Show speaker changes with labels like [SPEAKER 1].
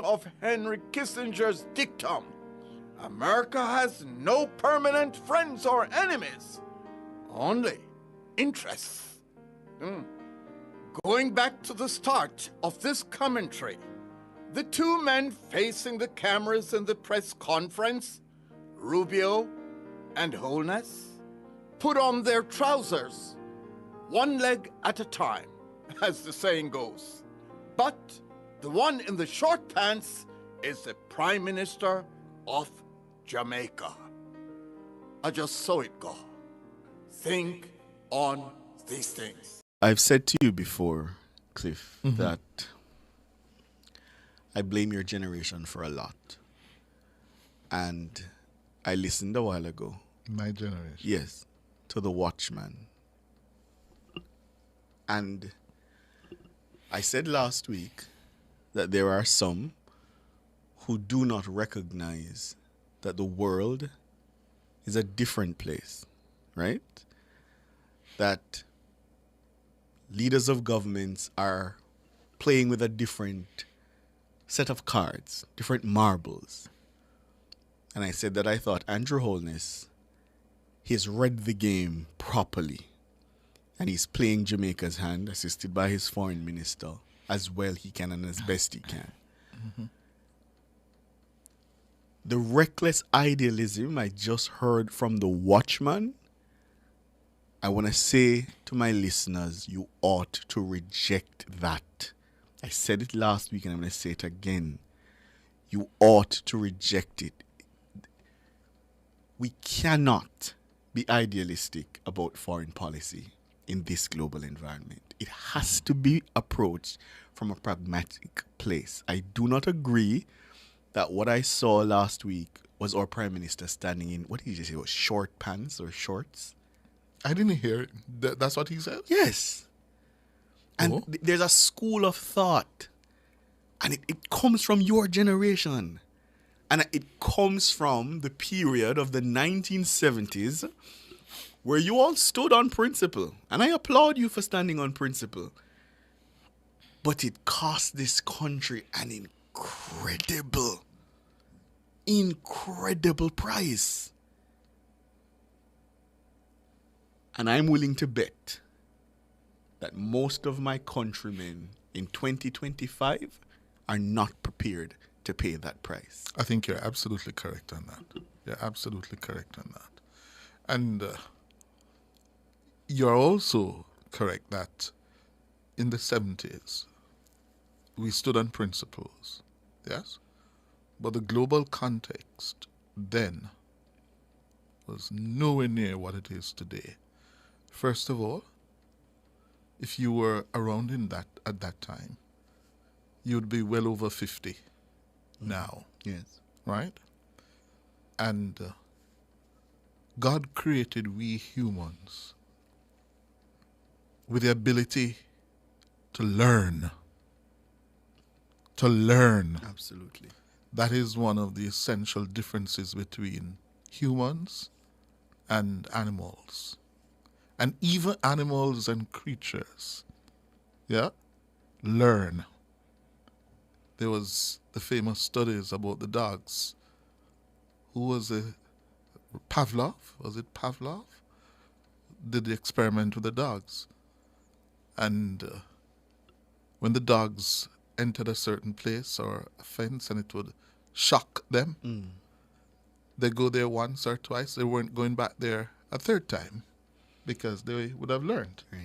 [SPEAKER 1] of Henry Kissinger's dictum, America has no permanent friends or enemies, only interests. Going back to the start of this commentary, the two men facing the cameras in the press conference, Rubio and Holness, put on their trousers, one leg at a time, as the saying goes. But the one in the short pants is the Prime Minister of Jamaica. I just saw it go. Think on these things.
[SPEAKER 2] I've said to you before, Cliff, that I blame your generation for a lot. And I listened a while ago.
[SPEAKER 3] My generation.
[SPEAKER 2] Yes, to the Watchman. And I said last week that there are some who do not recognize that the world is a different place, right? That leaders of governments are playing with a different set of cards, different marbles. And I said that I thought Andrew Holness, he's read the game properly. And he's playing Jamaica's hand, assisted by his foreign minister, as well he can and as best he can. The reckless idealism I just heard from the Watchman, I want to say to my listeners, you ought to reject that. I said it last week and I'm going to say it again. You ought to reject it. We cannot be idealistic about foreign policy in this global environment. It has to be approached from a pragmatic place. I do not agree that what I saw last week was our Prime Minister standing in, what did you say, was short pants or shorts?
[SPEAKER 3] I didn't hear it. That's what he said?
[SPEAKER 2] Yes. And there's a school of thought. And it comes from your generation. And it comes from the period of the 1970s where you all stood on principle. And I applaud you for standing on principle. But it cost this country an incredible price. And I'm willing to bet that most of my countrymen in 2025 are not prepared to pay that price.
[SPEAKER 3] I think you're absolutely correct on that. You're absolutely correct on that. And you're also correct that in the 70s, we stood on principles, yes? But the global context then was nowhere near what it is today. First of all, if you were around at that time, you'd be well over 50 now.
[SPEAKER 2] Yes.
[SPEAKER 3] Right? And God created we humans with the ability to learn. To learn.
[SPEAKER 2] Absolutely.
[SPEAKER 3] That is one of the essential differences between humans and animals. And even animals and creatures, learn. There was the famous studies about the dogs. Who was it? Pavlov? Was it Pavlov? Did the experiment with the dogs. And when the dogs entered a certain place or a fence and it would shock them, they go there once or twice. They weren't going back there a third time because they would have learned.
[SPEAKER 2] Right.